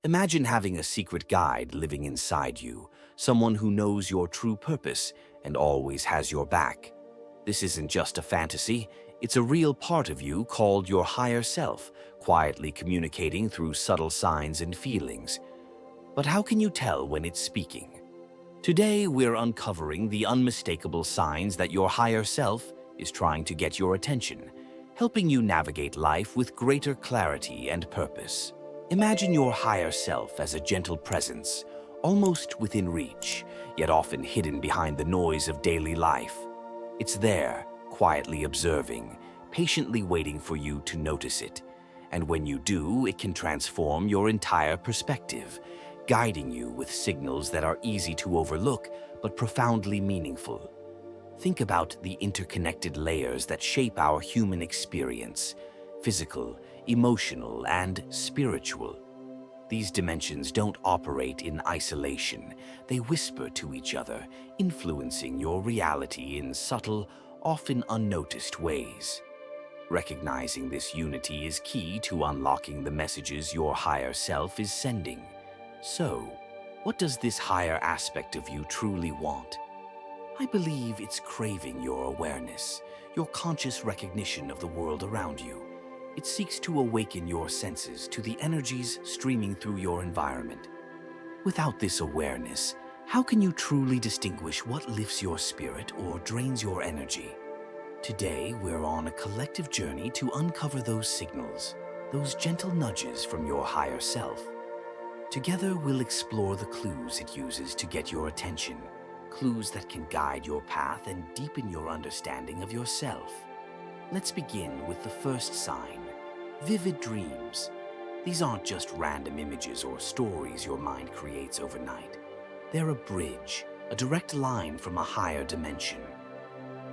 Imagine having a secret guide living inside you, someone who knows your true purpose and always has your back. This isn't just a fantasy, it's a real part of you called your higher self, quietly communicating through subtle signs and feelings. But how can you tell when it's speaking? Today, we're uncovering the unmistakable signs that your higher self is trying to get your attention, helping you navigate life with greater clarity and purpose. Imagine your higher self as a gentle presence, almost within reach, yet often hidden behind the noise of daily life. It's there, quietly observing, patiently waiting for you to notice it. And when you do, it can transform your entire perspective, guiding you with signals that are easy to overlook but profoundly meaningful. Think about the interconnected layers that shape our human experience: physical, emotional, and spiritual. These dimensions don't operate in isolation. They whisper to each other, influencing your reality in subtle, often unnoticed ways. Recognizing this unity is key to unlocking the messages your higher self is sending. So, what does this higher aspect of you truly want? I believe it's craving your awareness, your conscious recognition of the world around you. It seeks to awaken your senses to the energies streaming through your environment. Without this awareness, how can you truly distinguish what lifts your spirit or drains your energy? Today, we're on a collective journey to uncover those signals, those gentle nudges from your higher self. Together, we'll explore the clues it uses to get your attention, clues that can guide your path and deepen your understanding of yourself. Let's begin with the first sign: vivid dreams. These aren't just random images or stories your mind creates overnight. They're a bridge, a direct line from a higher dimension.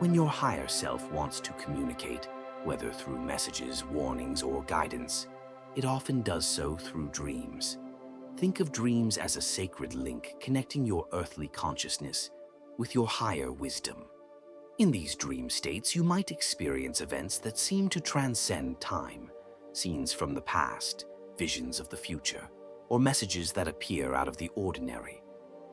When your higher self wants to communicate, whether through messages, warnings, or guidance, it often does so through dreams. Think of dreams as a sacred link connecting your earthly consciousness with your higher wisdom. In these dream states, you might experience events that seem to transcend time, scenes from the past, visions of the future, or messages that appear out of the ordinary.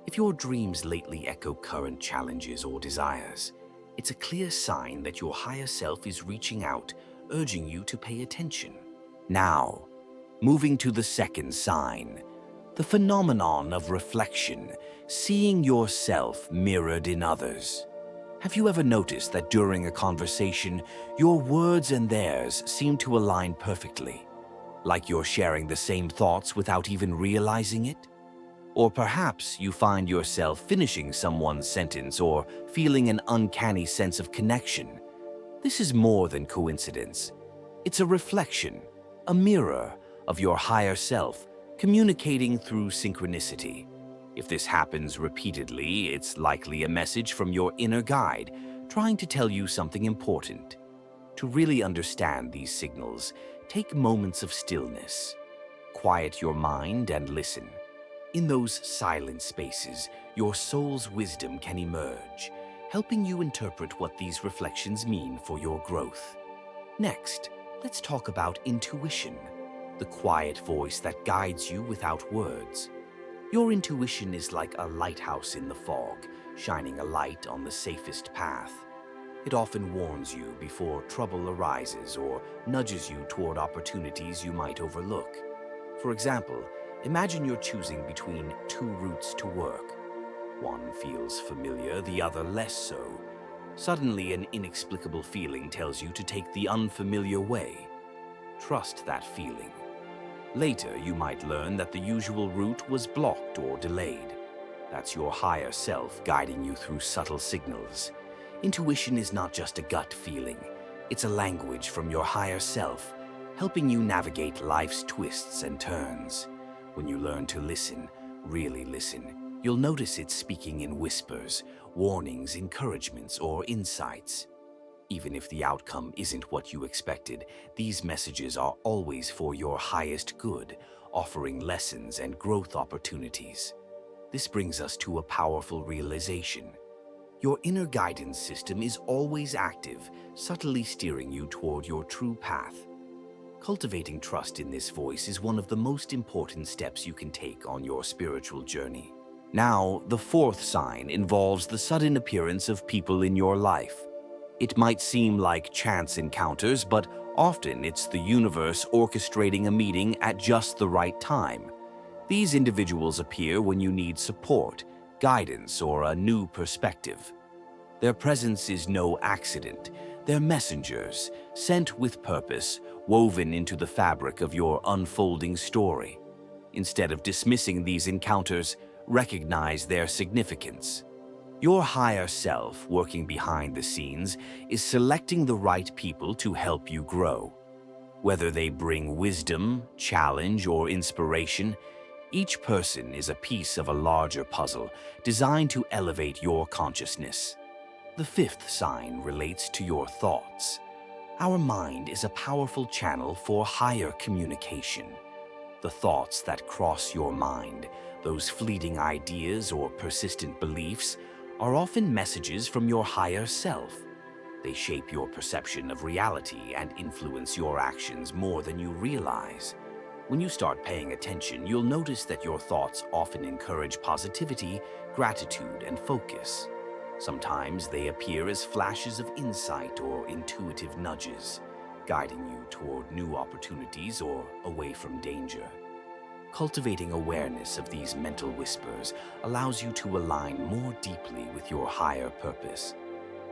If your dreams lately echo current challenges or desires, it's a clear sign that your higher self is reaching out, urging you to pay attention. Now, moving to the second sign: the phenomenon of reflection, seeing yourself mirrored in others. Have you ever noticed that during a conversation, your words and theirs seem to align perfectly? Like you're sharing the same thoughts without even realizing it? Or perhaps you find yourself finishing someone's sentence or feeling an uncanny sense of connection. This is more than coincidence. It's a reflection, a mirror of your higher self, communicating through synchronicity. If this happens repeatedly, it's likely a message from your inner guide, trying to tell you something important. To really understand these signals, take moments of stillness. Quiet your mind and listen. In those silent spaces, your soul's wisdom can emerge, helping you interpret what these reflections mean for your growth. Next, let's talk about intuition, the quiet voice that guides you without words. Your intuition is like a lighthouse in the fog, shining a light on the safest path. It often warns you before trouble arises or nudges you toward opportunities you might overlook. For example, imagine you're choosing between two routes to work. One feels familiar, the other less so. Suddenly, an inexplicable feeling tells you to take the unfamiliar way. Trust that feeling. Later, you might learn that the usual route was blocked or delayed. That's your higher self guiding you through subtle signals. Intuition is not just a gut feeling. It's a language from your higher self, helping you navigate life's twists and turns. When you learn to listen, really listen, you'll notice it speaking in whispers, warnings, encouragements, or insights. Even if the outcome isn't what you expected, these messages are always for your highest good, offering lessons and growth opportunities. This brings us to a powerful realization. Your inner guidance system is always active, subtly steering you toward your true path. Cultivating trust in this voice is one of the most important steps you can take on your spiritual journey. Now, the fourth sign involves the sudden appearance of people in your life. It might seem like chance encounters, but often it's the universe orchestrating a meeting at just the right time. These individuals appear when you need support, guidance, or a new perspective. Their presence is no accident. They're messengers, sent with purpose, woven into the fabric of your unfolding story. Instead of dismissing these encounters, recognize their significance. Your higher self, working behind the scenes, is selecting the right people to help you grow. Whether they bring wisdom, challenge, or inspiration, each person is a piece of a larger puzzle designed to elevate your consciousness. The fifth sign relates to your thoughts. Our mind is a powerful channel for higher communication. The thoughts that cross your mind, those fleeting ideas or persistent beliefs, are often messages from your higher self. They shape your perception of reality and influence your actions more than you realize. When you start paying attention, you'll notice that your thoughts often encourage positivity, gratitude, and focus. Sometimes they appear as flashes of insight or intuitive nudges, guiding you toward new opportunities or away from danger. Cultivating awareness of these mental whispers allows you to align more deeply with your higher purpose.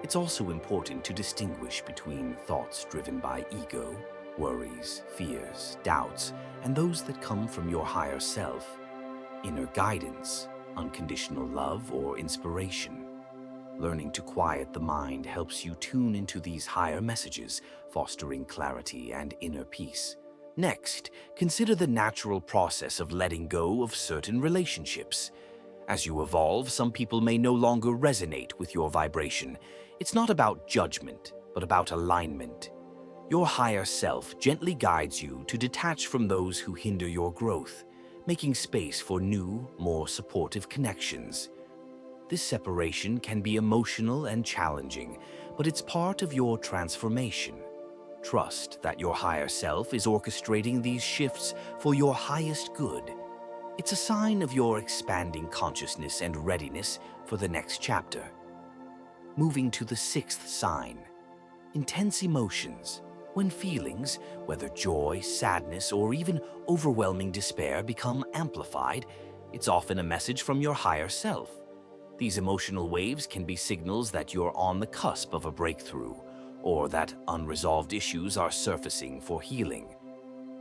It's also important to distinguish between thoughts driven by ego, worries, fears, doubts, and those that come from your higher self, inner guidance, unconditional love, or inspiration. Learning to quiet the mind helps you tune into these higher messages, fostering clarity and inner peace. Next, consider the natural process of letting go of certain relationships. As you evolve, some people may no longer resonate with your vibration. It's not about judgment, but about alignment. Your higher self gently guides you to detach from those who hinder your growth, making space for new, more supportive connections. This separation can be emotional and challenging, but it's part of your transformation. Trust that your higher self is orchestrating these shifts for your highest good. It's a sign of your expanding consciousness and readiness for the next chapter. Moving to the sixth sign, intense emotions. When feelings, whether joy, sadness, or even overwhelming despair, become amplified, it's often a message from your higher self. These emotional waves can be signals that you're on the cusp of a breakthrough, or that unresolved issues are surfacing for healing.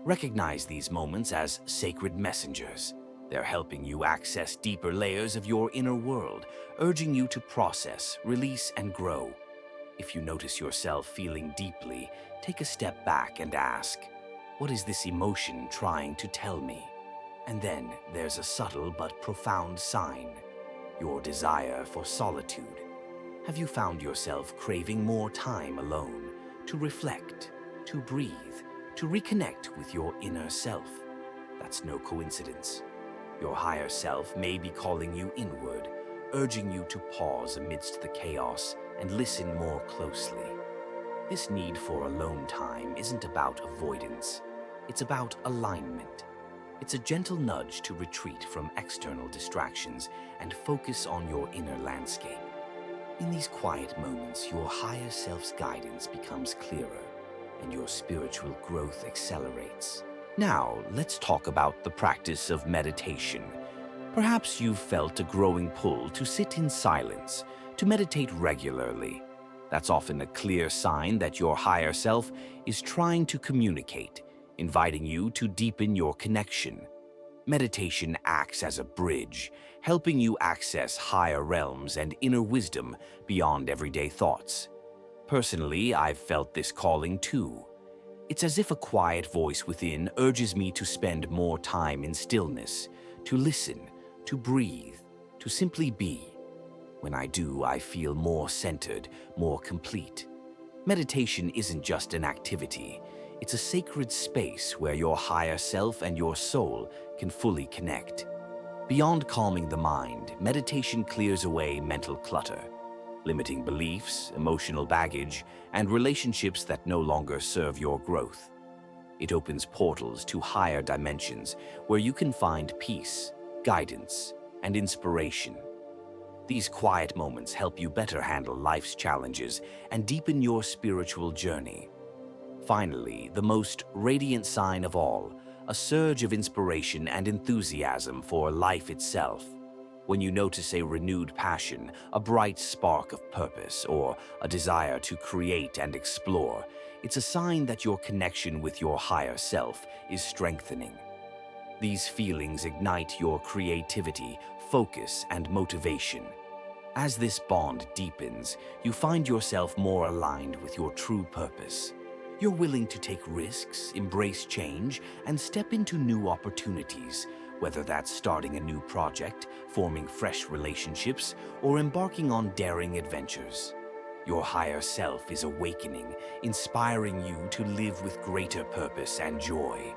Recognize these moments as sacred messengers. They're helping you access deeper layers of your inner world, urging you to process, release, and grow. If you notice yourself feeling deeply, take a step back and ask, what is this emotion trying to tell me? And then there's a subtle but profound sign, your desire for solitude. Have you found yourself craving more time alone, to reflect, to breathe, to reconnect with your inner self? That's no coincidence. Your higher self may be calling you inward, urging you to pause amidst the chaos and listen more closely. This need for alone time isn't about avoidance. It's about alignment. It's a gentle nudge to retreat from external distractions and focus on your inner landscape. In these quiet moments, your higher self's guidance becomes clearer and your spiritual growth accelerates. Now, let's talk about the practice of meditation. Perhaps you've felt a growing pull to sit in silence, to meditate regularly. That's often a clear sign that your higher self is trying to communicate, inviting you to deepen your connection. Meditation acts as a bridge, helping you access higher realms and inner wisdom beyond everyday thoughts. Personally, I've felt this calling too. It's as if a quiet voice within urges me to spend more time in stillness, to listen, to breathe, to simply be. When I do, I feel more centered, more complete. Meditation isn't just an activity. It's a sacred space where your higher self and your soul can fully connect. Beyond calming the mind, meditation clears away mental clutter, limiting beliefs, emotional baggage, and relationships that no longer serve your growth. It opens portals to higher dimensions where you can find peace, guidance, and inspiration. These quiet moments help you better handle life's challenges and deepen your spiritual journey. Finally, the most radiant sign of all, a surge of inspiration and enthusiasm for life itself. When you notice a renewed passion, a bright spark of purpose, or a desire to create and explore, it's a sign that your connection with your higher self is strengthening. These feelings ignite your creativity, focus, and motivation. As this bond deepens, you find yourself more aligned with your true purpose. You're willing to take risks, embrace change, and step into new opportunities, whether that's starting a new project, forming fresh relationships, or embarking on daring adventures. Your higher self is awakening, inspiring you to live with greater purpose and joy.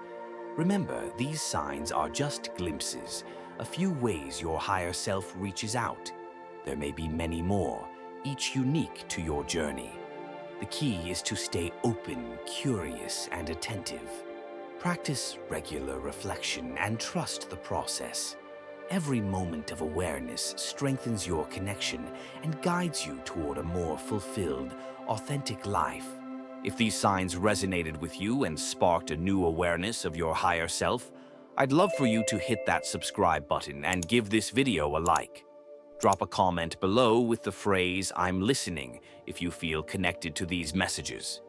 Remember, these signs are just glimpses, a few ways your higher self reaches out. There may be many more, each unique to your journey. The key is to stay open, curious, and attentive. Practice regular reflection and trust the process. Every moment of awareness strengthens your connection and guides you toward a more fulfilled, authentic life. If these signs resonated with you and sparked a new awareness of your higher self, I'd love for you to hit that subscribe button and give this video a like. Drop a comment below with the phrase, "I'm listening," if you feel connected to these messages.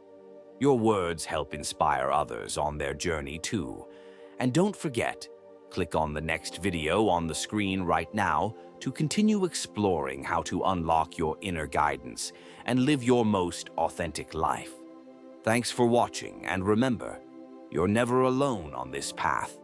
Your words help inspire others on their journey too. And don't forget, click on the next video on the screen right now to continue exploring how to unlock your inner guidance and live your most authentic life. Thanks for watching, and remember, you're never alone on this path.